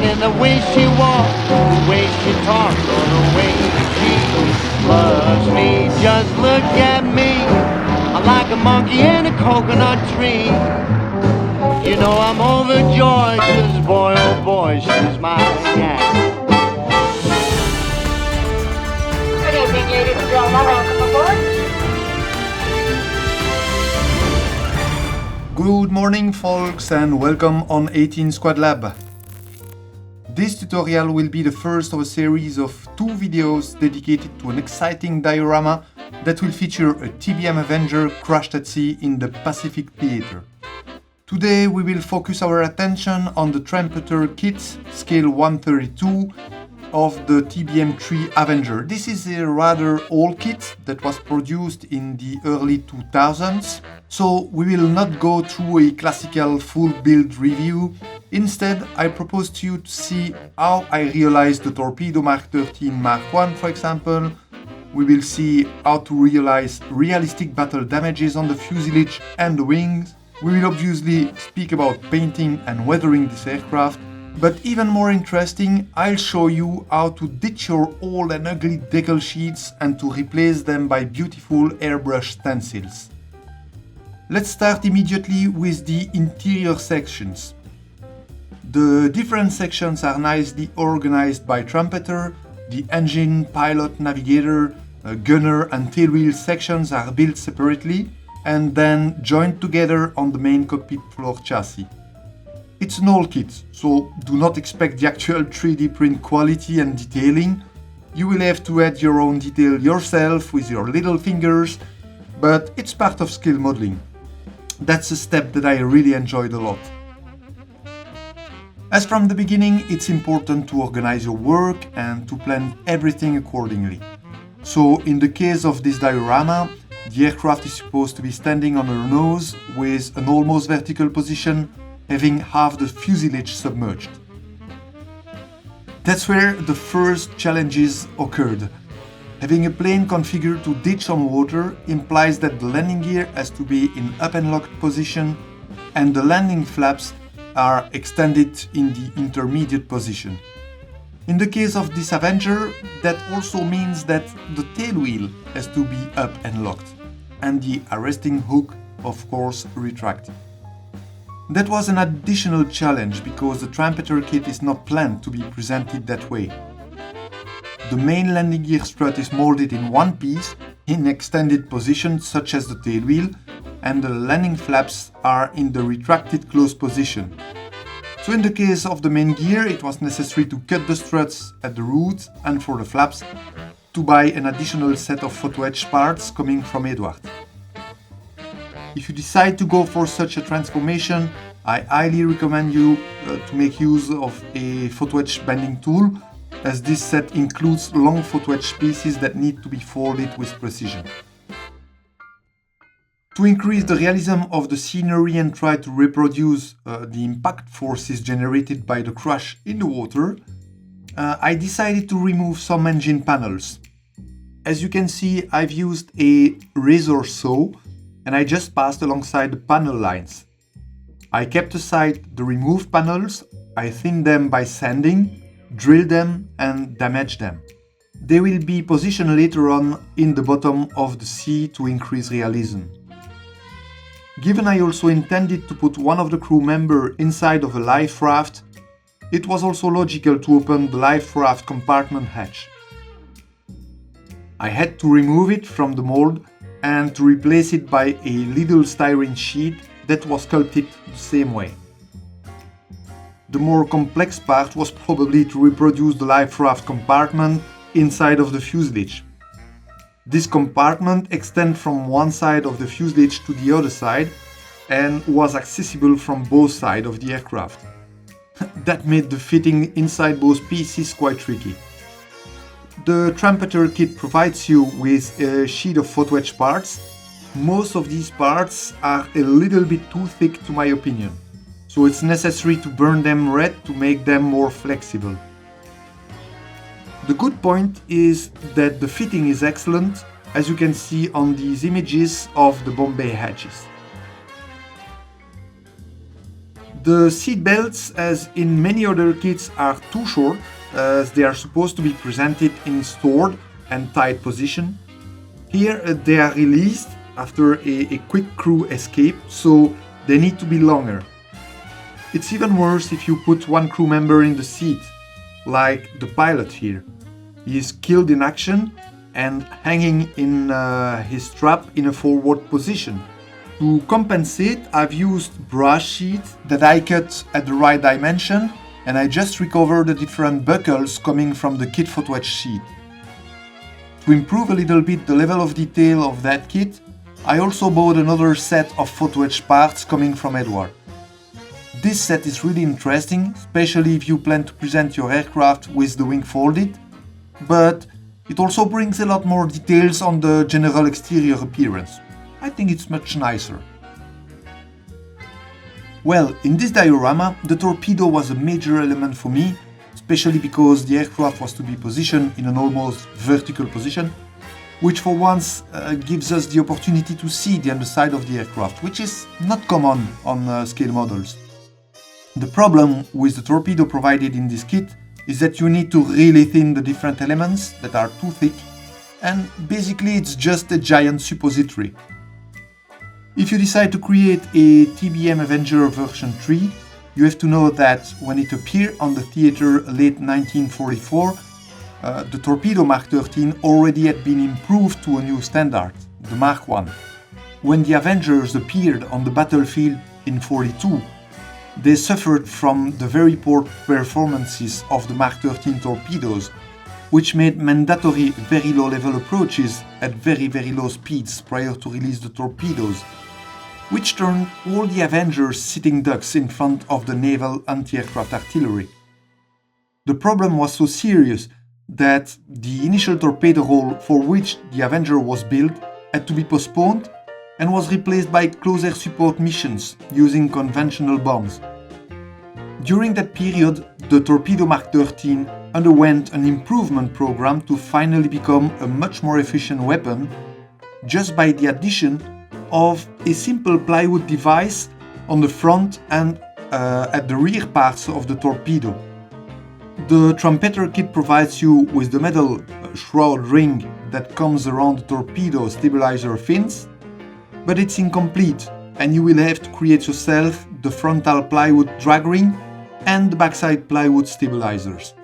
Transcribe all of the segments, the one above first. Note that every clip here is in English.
in the way she walks, the way she talks, or the way she loves me. Just look at me, I'm like a monkey in a coconut tree. You know I'm overjoyed, 'cause boy oh boy, she's my gal. Good evening, ladies and gentlemen. Welcome aboard. Good morning, folks, and welcome on 18 Squad Lab. This tutorial will be the first of a series of 2 videos dedicated to an exciting diorama that will feature a TBM Avenger crashed at sea in the Pacific Theater. Today we will focus our attention on the Trumpeter kit, scale 132, of the TBM3 Avenger. This is a rather old kit that was produced in the early 2000s, so we will not go through a classical full build review. Instead, I propose to you to see how I realized the Torpedo Mark 13 Mark 1, for example. We will see how to realize realistic battle damages on the fuselage and the wings. We will obviously speak about painting and weathering this aircraft. But even more interesting, I'll show you how to ditch your old and ugly decal sheets and to replace them by beautiful airbrush stencils. Let's start immediately with the interior sections. The different sections are nicely organized by Trumpeter. The engine, pilot, navigator, gunner and tailwheel sections are built separately and then joined together on the main cockpit floor chassis. It's an old kit, so do not expect the actual 3D print quality and detailing. You will have to add your own detail yourself with your little fingers, but it's part of scale modeling. That's a step that I really enjoyed a lot. As from the beginning, it's important to organize your work and to plan everything accordingly. So in the case of this diorama, the aircraft is supposed to be standing on her nose with an almost vertical position, having half the fuselage submerged. That's where the first challenges occurred. Having a plane configured to ditch on water implies that the landing gear has to be in up and locked position and the landing flaps are extended in the intermediate position. In the case of this Avenger, that also means that the tailwheel has to be up and locked, and the arresting hook, of course, retracted. That was an additional challenge because the Trumpeter kit is not planned to be presented that way. The main landing gear strut is molded in one piece in extended position such as the tailwheel, and the landing flaps are in the retracted closed position. So in the case of the main gear, it was necessary to cut the struts at the root and for the flaps to buy an additional set of photo etch parts coming from Eduard. If you decide to go for such a transformation, I highly recommend you to make use of a photo etch bending tool, as this set includes long photo etch pieces that need to be folded with precision. To increase the realism of the scenery and try to reproduce the impact forces generated by the crash in the water, I decided to remove some engine panels. As you can see, I've used a razor saw and I just passed alongside the panel lines. I kept aside the removed panels, I thinned them by sanding, drilled them and damaged them. They will be positioned later on in the bottom of the sea to increase realism. Given I also intended to put one of the crew members inside of a life raft, it was also logical to open the life raft compartment hatch. I had to remove it from the mold and to replace it by a little styrene sheet that was sculpted the same way. The more complex part was probably to reproduce the life raft compartment inside of the fuselage. This compartment extends from one side of the fuselage to the other side and was accessible from both sides of the aircraft. That made the fitting inside both pieces quite tricky. The Trumpeter kit provides you with a sheet of photo etch parts. Most of these parts are a little bit too thick to my opinion, so it's necessary to burn them red to make them more flexible. The good point is that the fitting is excellent, as you can see on these images of the Bombay hatches. The seat belts, as in many other kits, are too short, as they are supposed to be presented in stored and tight position. Here they are released after a quick crew escape, so they need to be longer. It's even worse if you put one crew member in the seat, like the pilot here. He is killed in action and hanging in his strap in a forward position. To compensate, I've used brush sheets that I cut at the right dimension, and I just recovered the different buckles coming from the kit photo etch sheet. To improve a little bit the level of detail of that kit, I also bought another set of photo etch parts coming from Eduard. This set is really interesting, especially if you plan to present your aircraft with the wing folded, but it also brings a lot more details on the general exterior appearance. I think it's much nicer. Well, in this diorama, the torpedo was a major element for me, especially because the aircraft was to be positioned in an almost vertical position, which for once gives us the opportunity to see the underside of the aircraft, which is not common on scale models. The problem with the torpedo provided in this kit is that you need to really thin the different elements that are too thick, and basically it's just a giant suppository. If you decide to create a TBM Avenger version 3, you have to know that when it appeared on the theater late 1944, the Torpedo Mark 13 already had been improved to a new standard, the Mark 1. When the Avengers appeared on the battlefield in 42, they suffered from the very poor performances of the Mark 13 torpedoes, which made mandatory very low level approaches at very low speeds prior to release the torpedoes, which turned all the Avengers sitting ducks in front of the naval anti-aircraft artillery. The problem was so serious that the initial torpedo role for which the Avenger was built had to be postponed and was replaced by close air support missions using conventional bombs. During that period, the Torpedo Mark 13 underwent an improvement program to finally become a much more efficient weapon just by the addition of a simple plywood device on the front and at the rear parts of the torpedo. The trumpeter kit provides you with the metal shroud ring that comes around the torpedo stabilizer fins, but it's incomplete and you will have to create yourself the frontal plywood drag ring and the backside plywood stabilizers.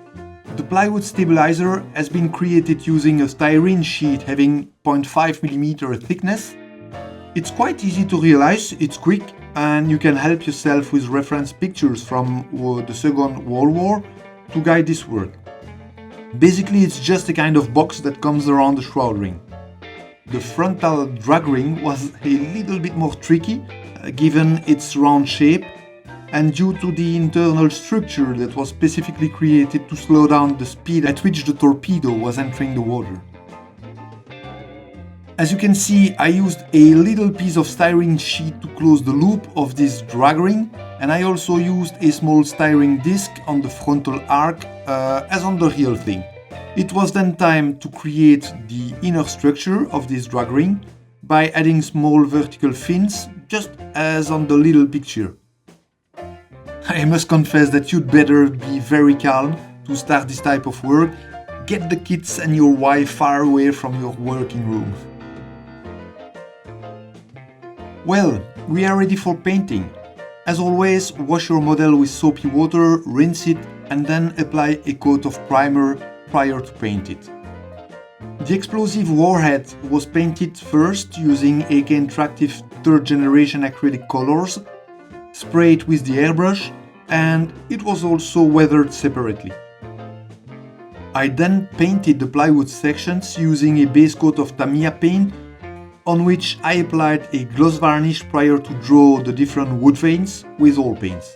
The plywood stabilizer has been created using a styrene sheet having 0.5mm thickness. It's quite easy to realize, it's quick, and you can help yourself with reference pictures from the Second World War to guide this work. Basically, it's just a kind of box that comes around the shroud ring. The frontal drag ring was a little bit more tricky, given its round shape, and due to the internal structure that was specifically created to slow down the speed at which the torpedo was entering the water. As you can see, I used a little piece of styrene sheet to close the loop of this drag ring, and I also used a small styrene disc on the frontal arc as on the real thing. It was then time to create the inner structure of this drag ring by adding small vertical fins, just as on the little picture. I must confess that you'd better be very calm to start this type of work. Get the kids and your wife far away from your working room. Well, we are ready for painting. As always, wash your model with soapy water, rinse it, and then apply a coat of primer prior to paint it. The explosive warhead was painted first using AK Interactive 3rd generation acrylic colors, sprayed with the airbrush, and it was also weathered separately. I then painted the plywood sections using a base coat of Tamiya paint, on which I applied a gloss varnish prior to draw the different wood veins with oil paints.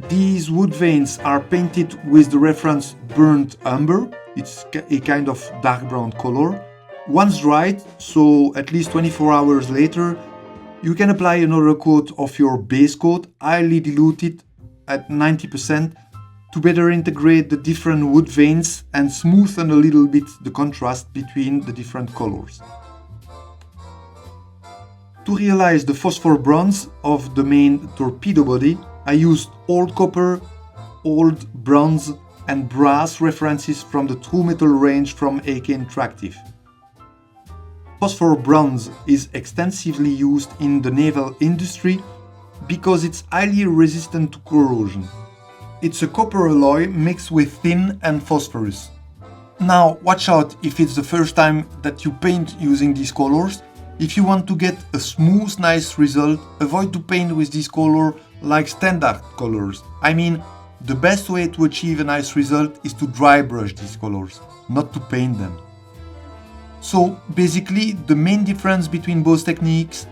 These wood veins are painted with the reference burnt umber. It's a kind of dark brown color. Once dried, so at least 24 hours later, you can apply another coat of your base coat, highly diluted at 90%, to better integrate the different wood veins and smoothen a little bit the contrast between the different colors. To realize the phosphor bronze of the main torpedo body, I used old copper, old bronze and brass references from the True Metal range from AK Interactive. Phosphor bronze is extensively used in the naval industry because it's highly resistant to corrosion. It's a copper alloy mixed with tin and phosphorus. Now, watch out if it's the first time that you paint using these colors. If you want to get a smooth, nice result, avoid to paint with this color like standard colors. I mean, the best way to achieve a nice result is to dry brush these colors, not to paint them. So basically, the main difference between both techniques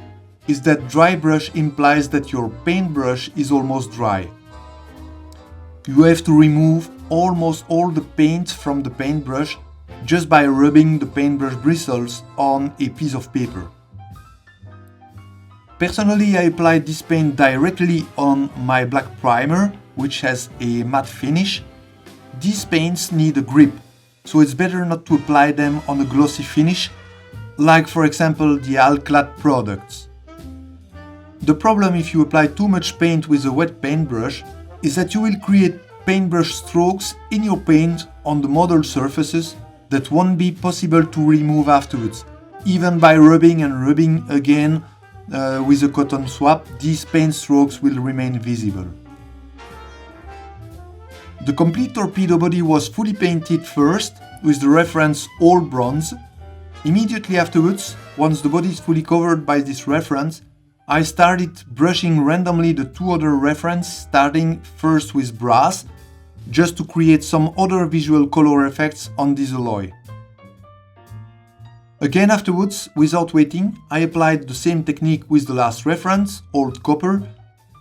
is that dry brush implies that your paintbrush is almost dry. You have to remove almost all the paint from the paintbrush just by rubbing the paintbrush bristles on a piece of paper. Personally, I applied this paint directly on my black primer, which has a matte finish. These paints need a grip, so it's better not to apply them on a glossy finish, like for example the Alclad products. The problem if you apply too much paint with a wet paintbrush is that you will create paintbrush strokes in your paint on the model surfaces that won't be possible to remove afterwards. Even by rubbing and rubbing again with a cotton swab, these paint strokes will remain visible. The complete torpedo body was fully painted first with the reference Old Bronze. Immediately afterwards, once the body is fully covered by this reference, I started brushing randomly the two other references, starting first with brass, just to create some other visual color effects on this alloy. Again afterwards, without waiting, I applied the same technique with the last reference, Old Copper,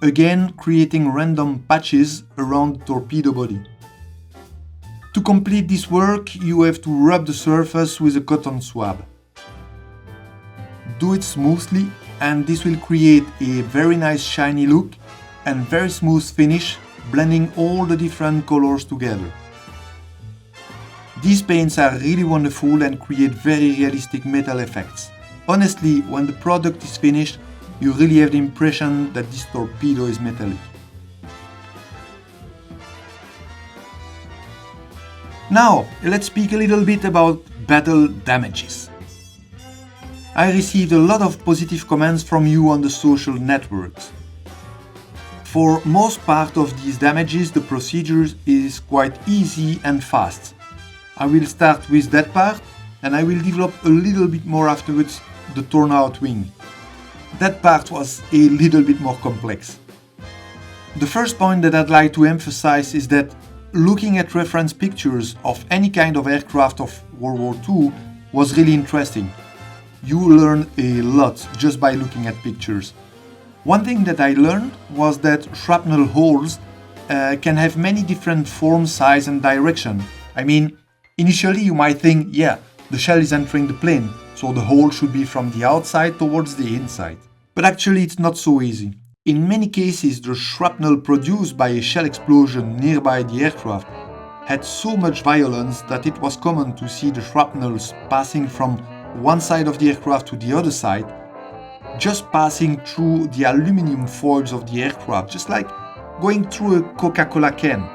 again creating random patches around the torpedo body. To complete this work, you have to rub the surface with a cotton swab. Do it smoothly, and this will create a very nice shiny look and very smooth finish, blending all the different colors together. These paints are really wonderful and create very realistic metal effects. Honestly, when the product is finished, you really have the impression that this torpedo is metallic. Now, let's speak a little bit about battle damages. I received a lot of positive comments from you on the social networks. For most part of these damages, the procedure is quite easy and fast. I will start with that part, and I will develop a little bit more afterwards the torn out wing. That part was a little bit more complex. The first point that I'd like to emphasize is that looking at reference pictures of any kind of aircraft of World War II was really interesting. You learn a lot just by looking at pictures. One thing that I learned was that shrapnel holes can have many different form, size and direction. I mean, initially you might think, yeah, the shell is entering the plane, so the hole should be from the outside towards the inside. But actually it's not so easy. In many cases, the shrapnel produced by a shell explosion nearby the aircraft had so much violence that it was common to see the shrapnels passing from one side of the aircraft to the other side, just passing through the aluminum foils of the aircraft, just like going through a Coca-Cola can.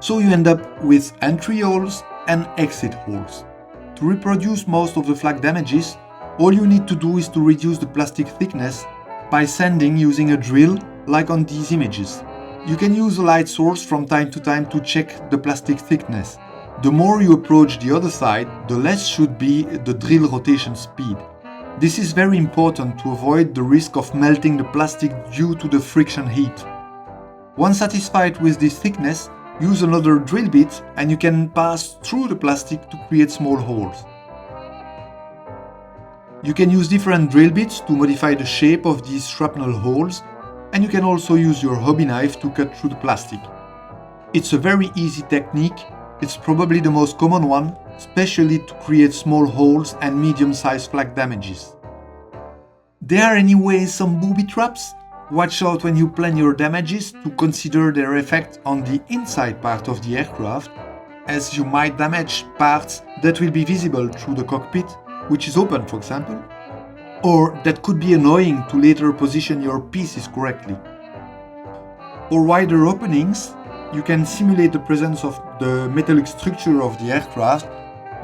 So you end up with entry holes and exit holes. To reproduce most of the flak damages, all you need to do is to reduce the plastic thickness by sanding using a drill, like on these images. You can use a light source from time to time to check the plastic thickness. The more you approach the other side, the less should be the drill rotation speed. This is very important to avoid the risk of melting the plastic due to the friction heat. Once satisfied with this thickness, use another drill bit and you can pass through the plastic to create small holes. You can use different drill bits to modify the shape of these shrapnel holes, and you can also use your hobby knife to cut through the plastic. It's a very easy technique. It's probably the most common one, especially to create small holes and medium-sized flak damages. There are anyway some booby traps. Watch out when you plan your damages to consider their effect on the inside part of the aircraft, as you might damage parts that will be visible through the cockpit, which is open for example, or that could be annoying to later position your pieces correctly. For wider openings, you can simulate the presence of the metallic structure of the aircraft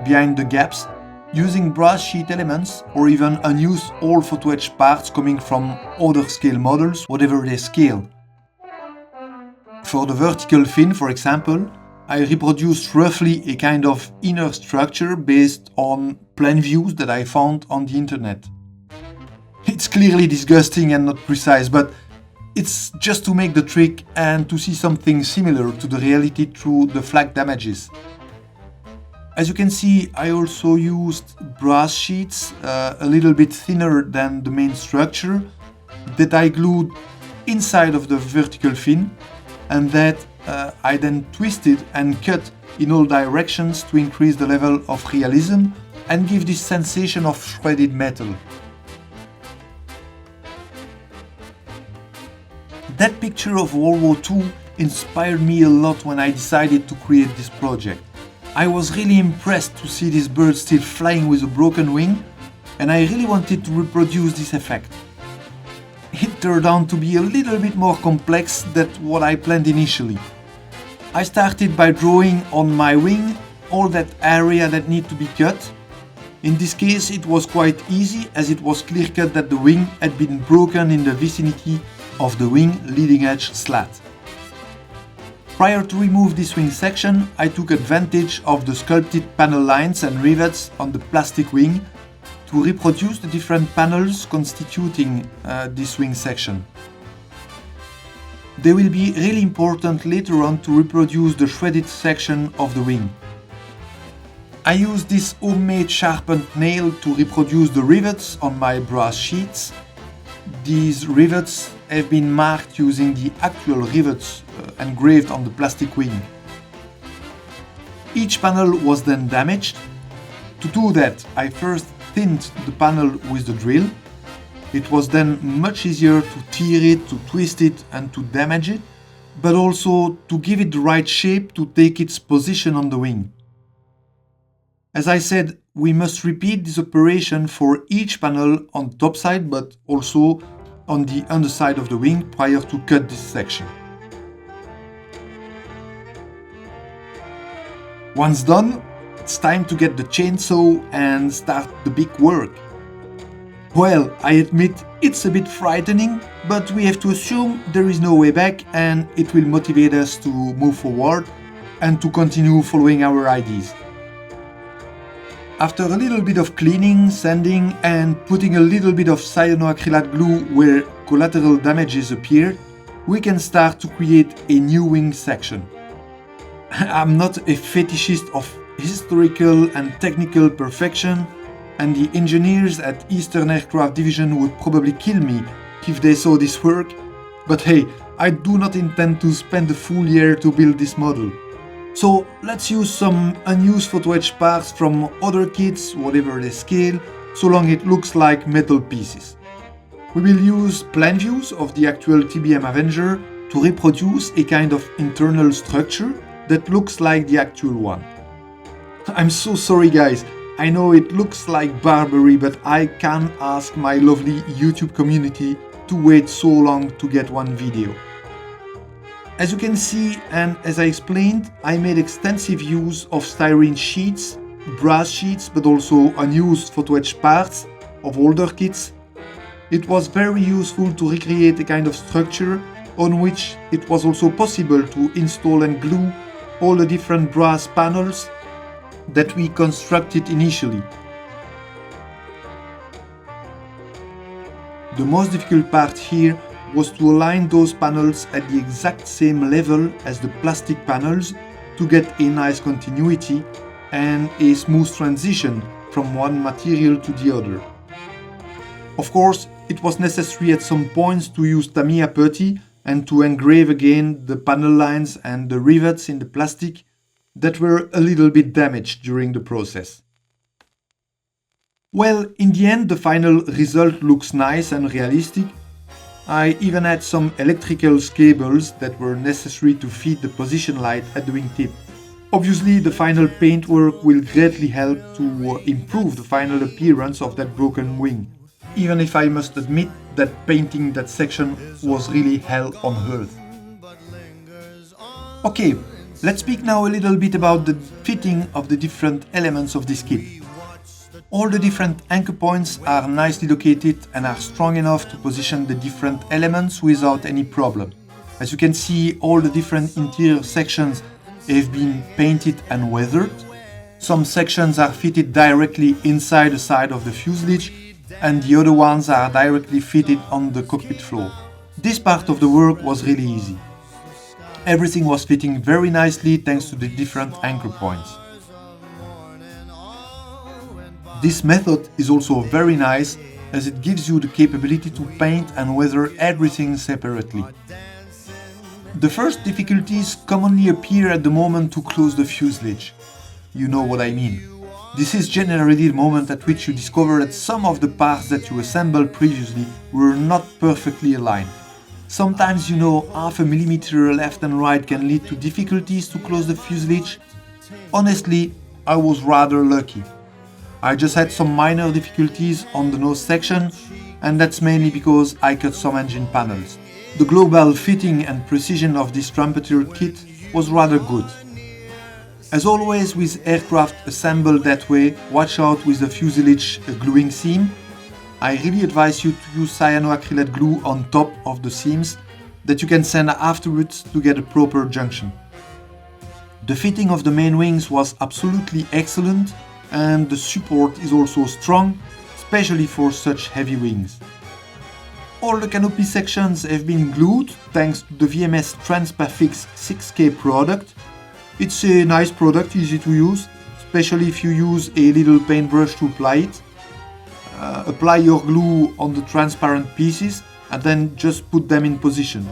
behind the gaps using brass sheet elements or even unused old photo etch parts coming from other scale models, whatever they scale. For the vertical fin, for example, I reproduced roughly a kind of inner structure based on plan views that I found on the internet. It's clearly disgusting and not precise, but it's just to make the trick and to see something similar to the reality through the flak damages. As you can see, I also used brass sheets a little bit thinner than the main structure that I glued inside of the vertical fin, and that I then twisted and cut in all directions to increase the level of realism and give this sensation of shredded metal. That picture of World War II inspired me a lot when I decided to create this project. I was really impressed to see this bird still flying with a broken wing, and I really wanted to reproduce this effect. It turned out to be a little bit more complex than what I planned initially. I started by drawing on my wing all that area that need to be cut. In this case it was quite easy, as it was clear cut that the wing had been broken in the vicinity of the wing leading edge slat. Prior to remove this wing section, I took advantage of the sculpted panel lines and rivets on the plastic wing to reproduce the different panels constituting this wing section. They will be really important later on to reproduce the shredded section of the wing. I used this homemade sharpened nail to reproduce the rivets on my brass sheets. These rivets have been marked using the actual rivets engraved on the plastic wing. Each panel was then damaged. To do that, I first thinned the panel with the drill. It was then much easier to tear it, to twist it and to damage it, but also to give it the right shape to take its position on the wing. As I said, we must repeat this operation for each panel on the top side, but also on the underside of the wing prior to cut this section. Once done, it's time to get the chainsaw and start the big work. Well, I admit it's a bit frightening, but we have to assume there is no way back, and it will motivate us to move forward and to continue following our ideas. After a little bit of cleaning, sanding and putting a little bit of cyanoacrylate glue where collateral damages appeared, we can start to create a new wing section. I'm not a fetishist of historical and technical perfection, and the engineers at Eastern Aircraft Division would probably kill me if they saw this work, but hey, I do not intend to spend a full year to build this model. So let's use some unused photo etch parts from other kits, whatever they scale, so long it looks like metal pieces. We will use plan views of the actual TBM Avenger to reproduce a kind of internal structure that looks like the actual one. I'm so sorry guys, I know it looks like barbary, but I can't ask my lovely YouTube community to wait so long to get one video. As you can see, and as I explained, I made extensive use of styrene sheets, brass sheets, but also unused photo etch parts of older kits. It was very useful to recreate a kind of structure on which it was also possible to install and glue all the different brass panels that we constructed initially. The most difficult part here was to align those panels at the exact same level as the plastic panels to get a nice continuity and a smooth transition from one material to the other. Of course, it was necessary at some points to use Tamiya putty and to engrave again the panel lines and the rivets in the plastic that were a little bit damaged during the process. Well, in the end, the final result looks nice and realistic. I even had some electrical cables that were necessary to feed the position light at the wingtip. Obviously, the final paintwork will greatly help to improve the final appearance of that broken wing. even if I must admit that painting that section was really hell on earth. Okay, let's speak now a little bit about the fitting of the different elements of this kit. All the different anchor points are nicely located and are strong enough to position the different elements without any problem. As you can see, all the different interior sections have been painted and weathered. Some sections are fitted directly inside the side of the fuselage, and the other ones are directly fitted on the cockpit floor. This part of the work was really easy. Everything was fitting very nicely thanks to the different anchor points. This method is also very nice as it gives you the capability to paint and weather everything separately. The first difficulties commonly appear at the moment to close the fuselage. You know what I mean. This is generally the moment at which you discover that some of the parts that you assembled previously were not perfectly aligned. Sometimes, half a millimeter left and right can lead to difficulties to close the fuselage. Honestly, I was rather lucky. I just had some minor difficulties on the nose section, and that's mainly because I cut some engine panels. The global fitting and precision of this trumpeter kit was rather good. As always with aircraft assembled that way, watch out with the fuselage gluing seam. I really advise you to use cyanoacrylate glue on top of the seams that you can sand afterwards to get a proper junction. The fitting of the main wings was absolutely excellent, and the support is also strong, especially for such heavy wings. All the canopy sections have been glued thanks to the VMS Transpafix 6K product. It's a nice product, easy to use, especially if you use a little paintbrush to apply it. Apply your glue on the transparent pieces and then just put them in position.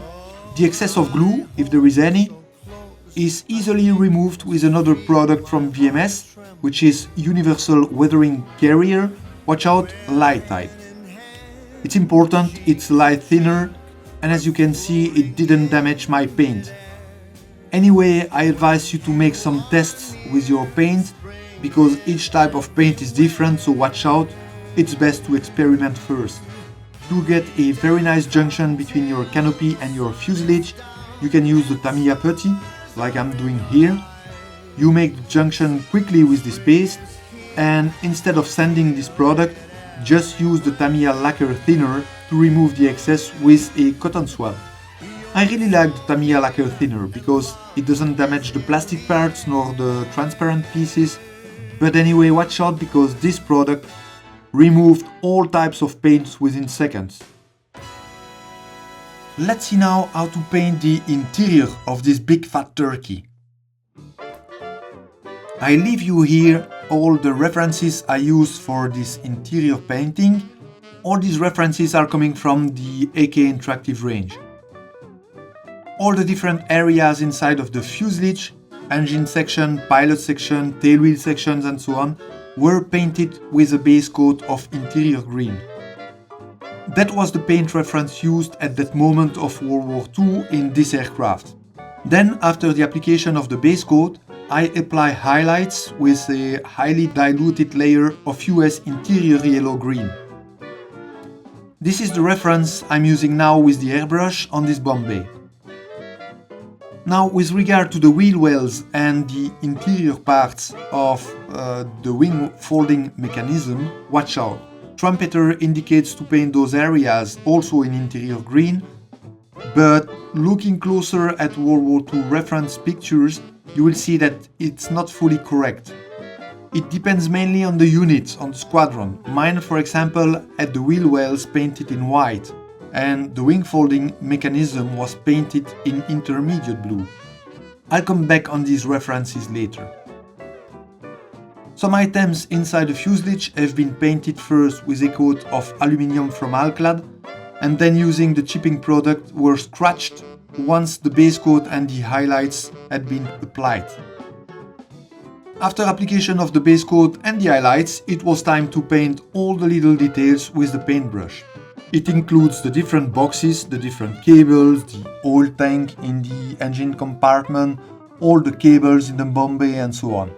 The excess of glue, if there is any, is easily removed with another product from VMS, which is Universal Weathering Carrier. Watch out, light type. It's important, it's light thinner, and as you can see, it didn't damage my paint. Anyway, I advise you to make some tests with your paint, because each type of paint is different, so watch out. It's best to experiment first. To get a very nice junction between your canopy and your fuselage, you can use the Tamiya putty, like I'm doing here. You make the junction quickly with this paste, and instead of sanding this product, just use the Tamiya lacquer thinner to remove the excess with a cotton swab. I really like the Tamiya lacquer thinner because it doesn't damage the plastic parts nor the transparent pieces, but anyway, watch out because this product removed all types of paints within seconds. Let's see now how to paint the interior of this big fat turkey. I leave you here all the references I used for this interior painting. All these references are coming from the AK Interactive range. All the different areas inside of the fuselage, engine section, pilot section, tailwheel sections and so on, were painted with a base coat of interior green. That was the paint reference used at that moment of World War II in this aircraft. Then, after the application of the base coat, I apply highlights with a highly diluted layer of US interior yellow-green. This is the reference I'm using now with the airbrush on this Bombay. Now, with regard to the wheel wells and the interior parts of the wing folding mechanism, watch out. Trumpeter indicates to paint those areas also in interior green, but looking closer at World War II reference pictures, you will see that it's not fully correct. It depends mainly on the unit, on the squadron. Mine, for example, had the wheel wells painted in white, and the wing folding mechanism was painted in intermediate blue. I'll come back on these references later. Some items inside the fuselage have been painted first with a coat of aluminium from Alclad, and then using the chipping product were scratched once the base coat and the highlights had been applied. After application of the base coat and the highlights, it was time to paint all the little details with the paintbrush. It includes the different boxes, the different cables, the oil tank in the engine compartment, all the cables in the Bombay and so on.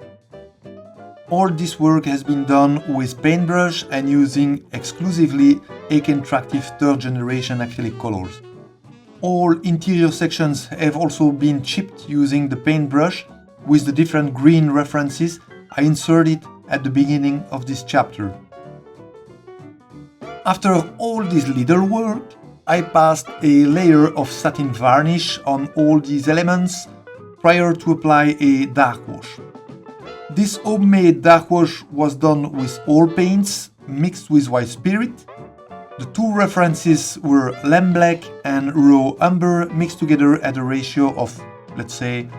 all this work has been done with paintbrush and using exclusively EK Interactive 3rd generation acrylic colors. All interior sections have also been chipped using the paintbrush with the different green references I inserted at the beginning of this chapter. After all this little work, I passed a layer of satin varnish on all these elements prior to apply a dark wash. This homemade dark wash was done with oil paints mixed with white spirit. The two references were lamp black and raw umber mixed together at a ratio of, let's say,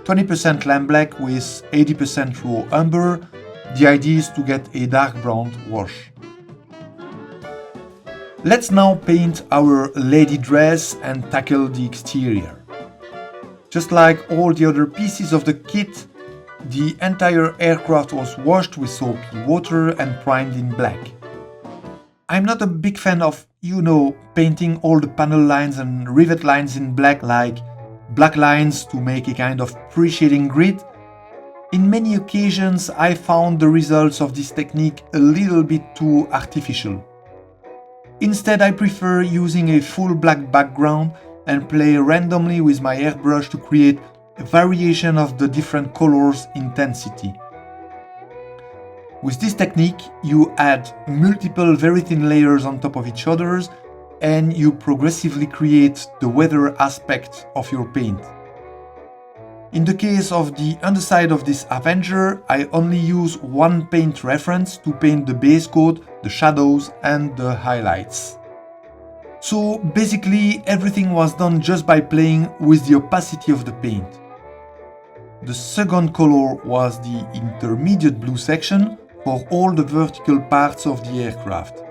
20% lamp black with 80% raw umber. The idea is to get a dark brown wash. Let's now paint our lady dress and tackle the exterior. Just like all the other pieces of the kit, the entire aircraft was washed with soapy water and primed in black. I'm not a big fan of, painting all the panel lines and rivet lines in black like black lines to make a kind of pre-shading grid. In many occasions I found the results of this technique a little bit too artificial. Instead, I prefer using a full black background and play randomly with my airbrush to create a variation of the different colors' intensity. With this technique, you add multiple very thin layers on top of each other and you progressively create the weather aspect of your paint. In the case of the underside of this Avenger, I only use one paint reference to paint the base coat, the shadows and the highlights. So basically everything was done just by playing with the opacity of the paint. The second color was the intermediate blue section for all the vertical parts of the aircraft.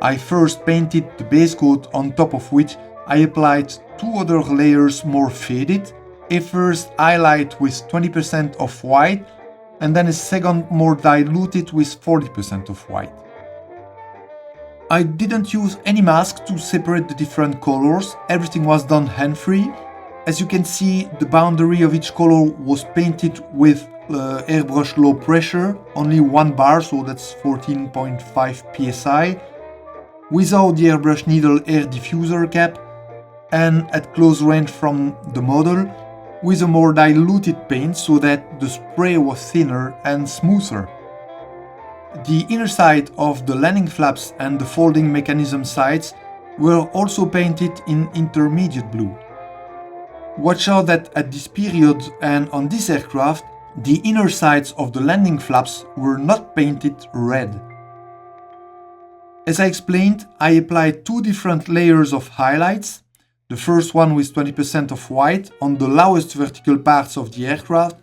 I first painted the base coat, on top of which I applied two other layers more faded, a first highlight with 20% of white and then a second more diluted with 40% of white. I didn't use any mask to separate the different colors, everything was done hand-free. As you can see, the boundary of each color was painted with airbrush low pressure, only 1 bar, so that's 14.5 psi, without the airbrush needle air diffuser cap, and at close range from the model, with a more diluted paint so that the spray was thinner and smoother. The inner side of the landing flaps and the folding mechanism sides were also painted in intermediate blue. Watch out that at this period and on this aircraft, the inner sides of the landing flaps were not painted red. As I explained, I applied two different layers of highlights. The first one with 20% of white on the lowest vertical parts of the aircraft,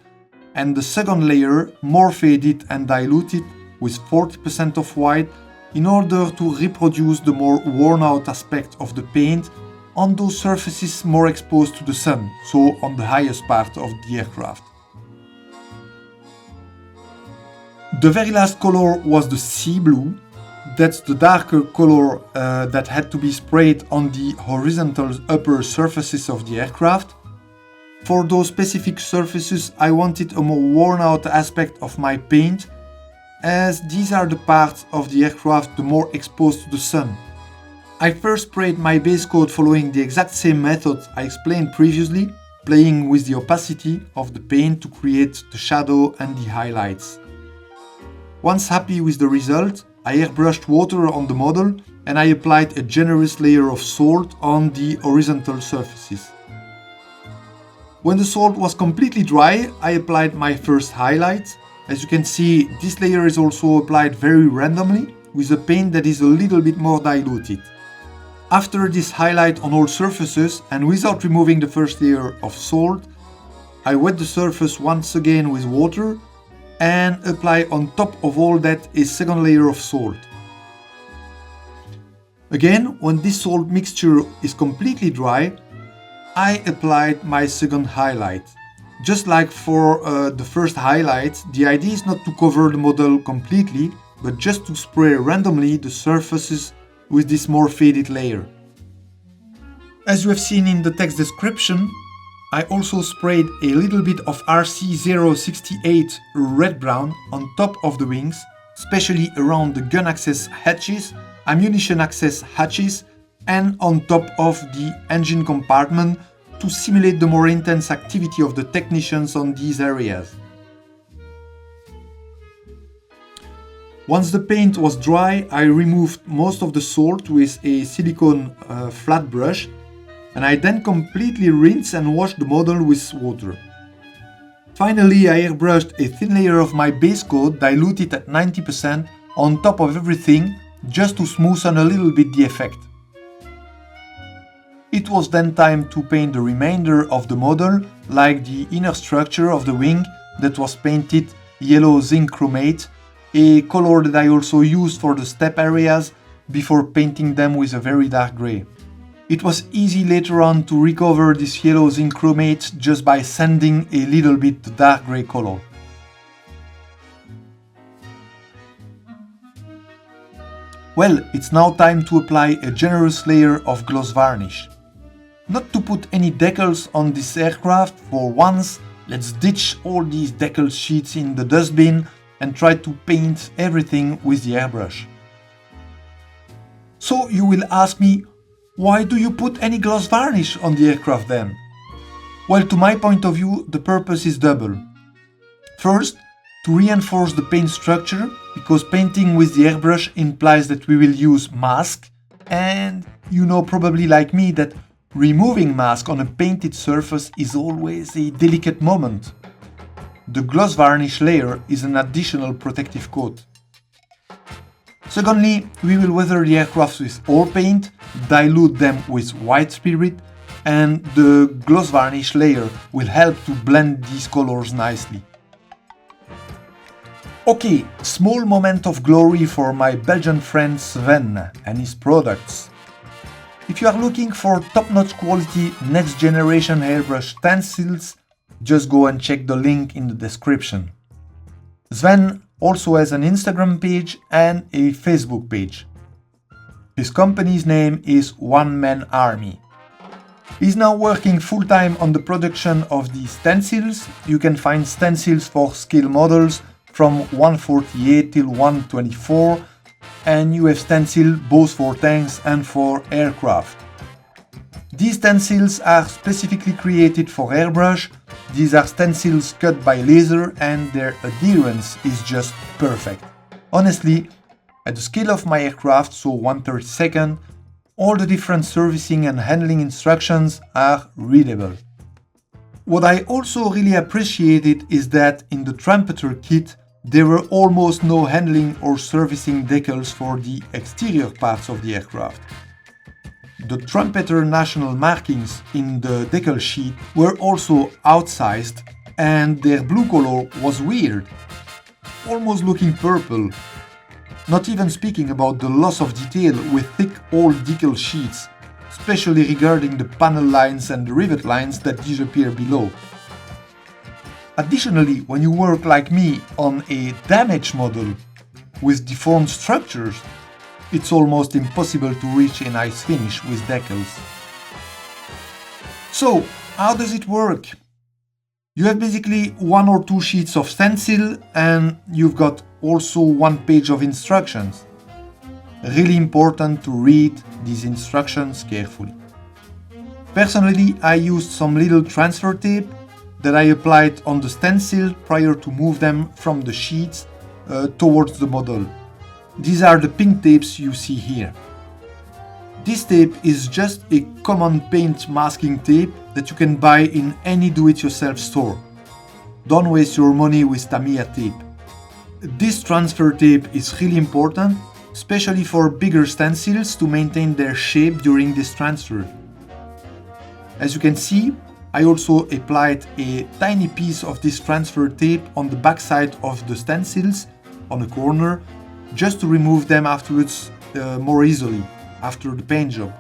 and the second layer more faded and diluted with 40% of white in order to reproduce the more worn out aspect of the paint on those surfaces more exposed to the sun, so on the highest part of the aircraft. The very last color was the sea blue. That's the darker color that had to be sprayed on the horizontal upper surfaces of the aircraft. For those specific surfaces, I wanted a more worn out aspect of my paint, as these are the parts of the aircraft the more exposed to the sun. I first sprayed my base coat following the exact same method I explained previously, playing with the opacity of the paint to create the shadow and the highlights. Once happy with the result, I airbrushed water on the model and I applied a generous layer of salt on the horizontal surfaces. When the salt was completely dry, I applied my first highlight. As you can see, this layer is also applied very randomly with a paint that is a little bit more diluted. After this highlight on all surfaces and without removing the first layer of salt, I wet the surface once again with water and apply on top of all that a second layer of salt. Again, when this salt mixture is completely dry, I applied my second highlight. Just like for the first highlight, the idea is not to cover the model completely, but just to spray randomly the surfaces with this more faded layer. As you have seen in the text description, I also sprayed a little bit of RC068 red brown on top of the wings, especially around the gun access hatches, ammunition access hatches, and on top of the engine compartment to simulate the more intense activity of the technicians on these areas. Once the paint was dry, I removed most of the salt with a silicone flat brush, and I then completely rinsed and washed the model with water. Finally, I airbrushed a thin layer of my base coat diluted at 90% on top of everything, just to smoothen a little bit the effect. It was then time to paint the remainder of the model, like the inner structure of the wing that was painted yellow zinc chromate, a color that I also used for the step areas before painting them with a very dark grey. It was easy later on to recover this yellow zinc chromate just by sanding a little bit the dark grey color. Well, it's now time to apply a generous layer of gloss varnish. Not to put any decals on this aircraft for once, let's ditch all these decal sheets in the dustbin and try to paint everything with the airbrush. So you will ask me, why do you put any gloss varnish on the aircraft then? Well, to my point of view, the purpose is double. First, to reinforce the paint structure, because painting with the airbrush implies that we will use mask, and you know probably like me that removing mask on a painted surface is always a delicate moment. The gloss varnish layer is an additional protective coat. Secondly, we will weather the aircraft with oil paint, dilute them with white spirit, and the gloss varnish layer will help to blend these colors nicely. Okay, small moment of glory for my Belgian friend Sven and his products. If you are looking for top-notch quality next generation airbrush stencils, just go and check the link in the description. Sven also has an Instagram page and a Facebook page. His company's name is One Man Army. He's now working full-time on the production of these stencils. You can find stencils for scale models from 148 till 124, and you have stencils both for tanks and for aircraft. These stencils are specifically created for airbrush. These are stencils cut by laser and their adherence is just perfect. Honestly, at the scale of my aircraft, so 1/32, all the different servicing and handling instructions are readable. What I also really appreciated is that in the trumpeter kit there were almost no handling or servicing decals for the exterior parts of the aircraft. The trumpeter national markings in the decal sheet were also outsized, and their blue color was weird, almost looking purple. Not even speaking about the loss of detail with thick old decal sheets, especially regarding the panel lines and the rivet lines that disappear below. Additionally, when you work like me on a damaged model with deformed structures, it's almost impossible to reach a nice finish with decals. So, how does it work? You have basically 1 or 2 sheets of stencil and you've got also 1 page of instructions. Really important to read these instructions carefully. Personally, I used some little transfer tape that I applied on the stencil prior to move them from the sheets towards the model. These are the pink tapes you see here. This tape is just a common paint masking tape that you can buy in any do-it-yourself store. Don't waste your money with Tamiya tape. This transfer tape is really important, especially for bigger stencils to maintain their shape during this transfer. As you can see, I also applied a tiny piece of this transfer tape on the backside of the stencils on a corner, just to remove them afterwards more easily after the paint job.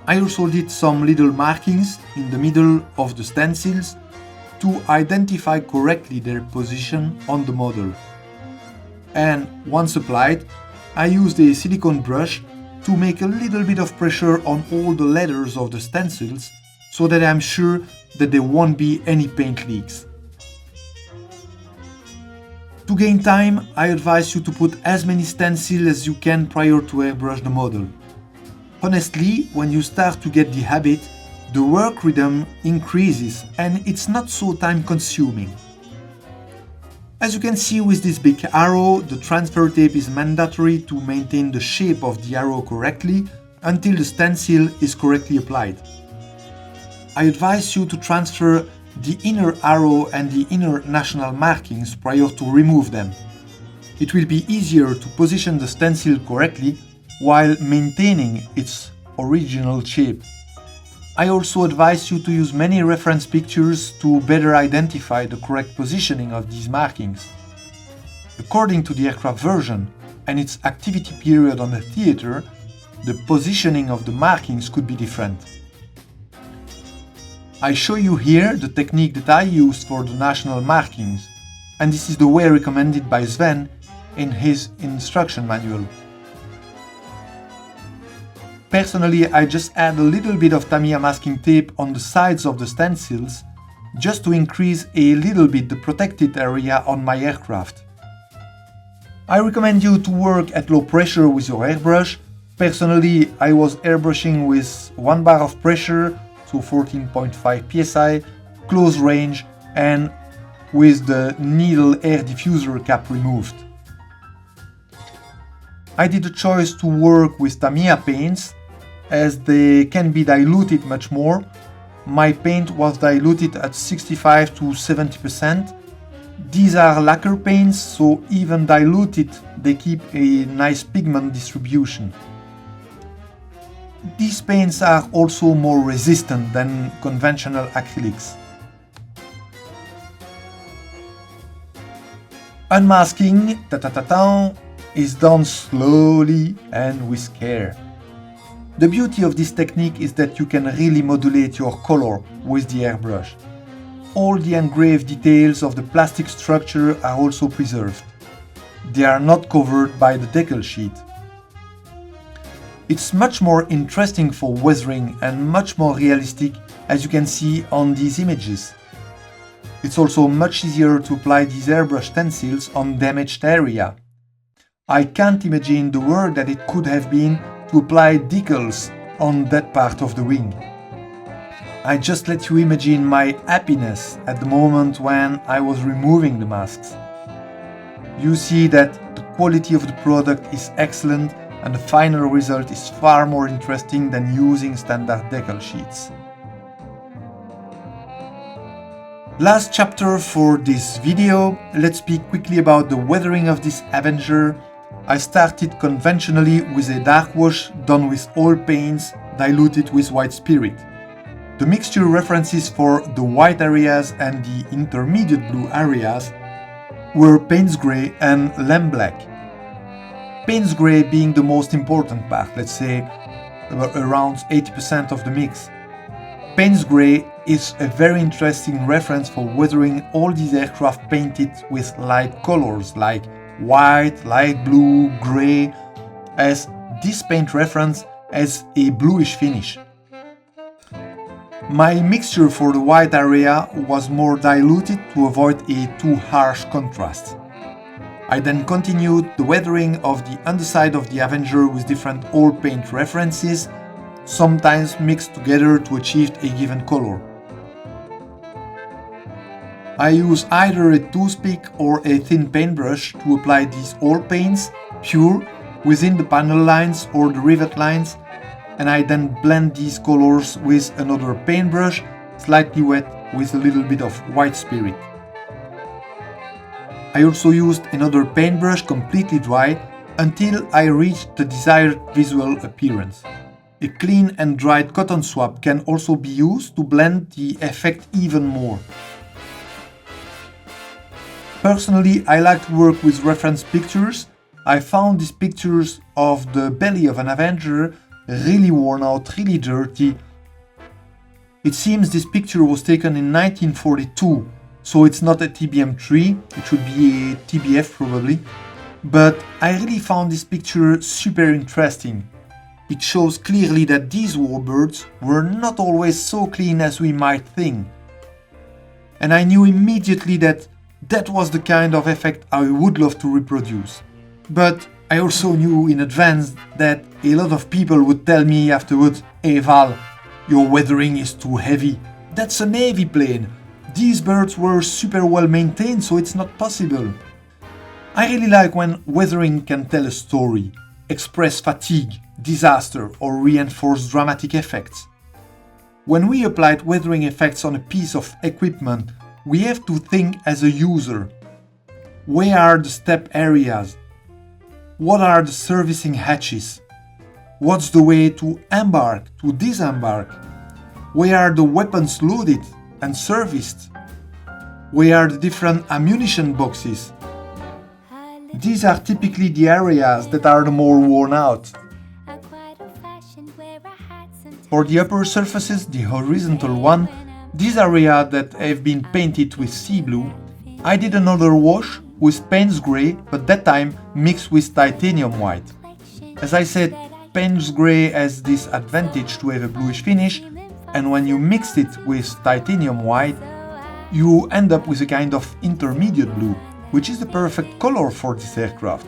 I also did some little markings in the middle of the stencils to identify correctly their position on the model. And once applied, I used a silicone brush to make a little bit of pressure on all the letters of the stencils so that I'm sure that there won't be any paint leaks. To gain time, I advise you to put as many stencils as you can prior to airbrush the model. Honestly, when you start to get the habit, the work rhythm increases and it's not so time consuming. As you can see with this big arrow, the transfer tape is mandatory to maintain the shape of the arrow correctly until the stencil is correctly applied. I advise you to transfer the inner arrow and the inner national markings prior to remove them. It will be easier to position the stencil correctly while maintaining its original shape. I also advise you to use many reference pictures to better identify the correct positioning of these markings. According to the aircraft version and its activity period on the theater, the positioning of the markings could be different. I show you here the technique that I used for the national markings, and this is the way recommended by Sven in his instruction manual. Personally, I just add a little bit of Tamiya masking tape on the sides of the stencils just to increase a little bit the protected area on my aircraft. I recommend you to work at low pressure with your airbrush. Personally, I was airbrushing with 1 bar of pressure, so 14.5 psi, close range, and with the needle air diffuser cap removed. I did a choice to work with Tamiya paints as they can be diluted much more. My paint was diluted at 65 to 70%. These are lacquer paints, so even diluted, they keep a nice pigment distribution. These paints are also more resistant than conventional acrylics. Unmasking is done slowly and with care. The beauty of this technique is that you can really modulate your color with the airbrush. All the engraved details of the plastic structure are also preserved. They are not covered by the decal sheet. It's much more interesting for weathering and much more realistic, as you can see on these images. It's also much easier to apply these airbrush stencils on damaged area. I can't imagine the work that it could have been to apply decals on that part of the wing. I just let you imagine my happiness at the moment when I was removing the masks. You see that the quality of the product is excellent and the final result is far more interesting than using standard decal sheets. Last chapter for this video, let's speak quickly about the weathering of this Avenger. I started conventionally with a dark wash done with oil paints diluted with white spirit. The mixture references for the white areas and the intermediate blue areas were Payne's Grey and Lamb Black. Payne's Grey being the most important part, let's say around 80% of the mix. Payne's Grey is a very interesting reference for weathering all these aircraft painted with light colors like white, light blue, grey, as this paint reference has a bluish finish. My mixture for the white area was more diluted to avoid a too harsh contrast. I then continued the weathering of the underside of the Avenger with different oil paint references, sometimes mixed together to achieve a given color. I use either a toothpick or a thin paintbrush to apply these oil paints, pure, within the panel lines or the rivet lines, and I then blend these colors with another paintbrush, slightly wet with a little bit of white spirit. I also used another paintbrush completely dry until I reached the desired visual appearance. A clean and dried cotton swab can also be used to blend the effect even more. Personally, I like to work with reference pictures. I found these pictures of the belly of an Avenger really worn out, really dirty. It seems this picture was taken in 1942, so it's not a TBM3, it should be a TBF probably. But I really found this picture super interesting. it shows clearly that these warbirds were not always so clean as we might think. And I knew immediately that that was the kind of effect I would love to reproduce. But I also knew in advance that a lot of people would tell me afterwards, "Hey Val, your weathering is too heavy. That's a Navy plane. These birds were super well maintained, so it's not possible." I really like when weathering can tell a story, express fatigue, disaster, or reinforce dramatic effects. When we applied weathering effects on a piece of equipment, we have to think as a user. Where are the step areas? What are the servicing hatches? What's the way to embark, to disembark? Where are the weapons loaded and serviced? Where are the different ammunition boxes? These are typically the areas that are the more worn out. For the upper surfaces, the horizontal one, these areas that have been painted with sea blue, I did another wash with Payne's Grey, but that time mixed with titanium white. As I said, Payne's Grey has this advantage to have a bluish finish, and when you mix it with titanium white, you end up with a kind of intermediate blue, which is the perfect color for this aircraft.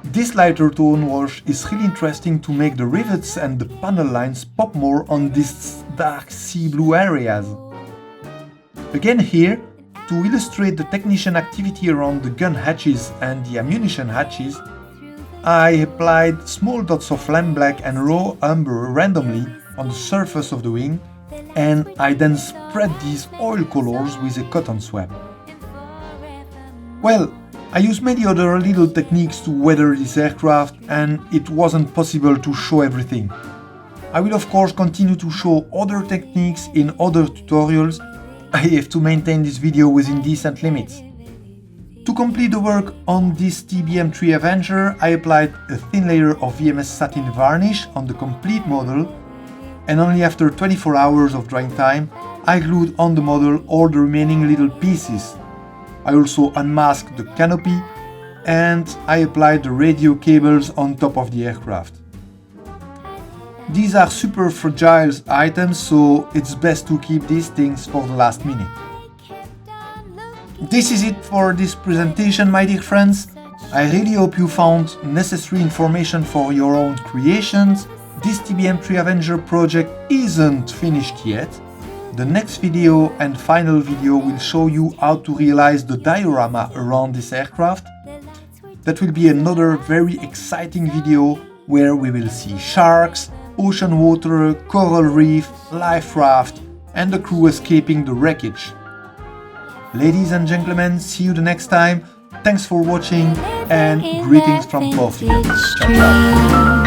This lighter tone wash is really interesting to make the rivets and the panel lines pop more on these dark sea blue areas. Again here, to illustrate the technician activity around the gun hatches and the ammunition hatches, I applied small dots of lamp black and raw umber randomly on the surface of the wing, and I then spread these oil colors with a cotton swab. Well, I used many other little techniques to weather this aircraft, and it wasn't possible to show everything. I will of course continue to show other techniques in other tutorials. I have to maintain this video within decent limits. To complete the work on this TBM3 Avenger, I applied a thin layer of VMS satin varnish on the complete model, and only after 24 hours of drying time, I glued on the model all the remaining little pieces. I also unmasked the canopy, and I applied the radio cables on top of the aircraft. These are super fragile items, so it's best to keep these things for the last minute. This is it for this presentation, my dear friends. I really hope you found necessary information for your own creations. This TBM3 Avenger project isn't finished yet. The next video and final video will show you how to realize the diorama around this aircraft. That will be another very exciting video where we will see sharks, ocean water, coral reef, life raft, and the crew escaping the wreckage. Ladies and gentlemen, see you the next time. Thanks for watching, and greetings from Coffee. Ciao, ciao.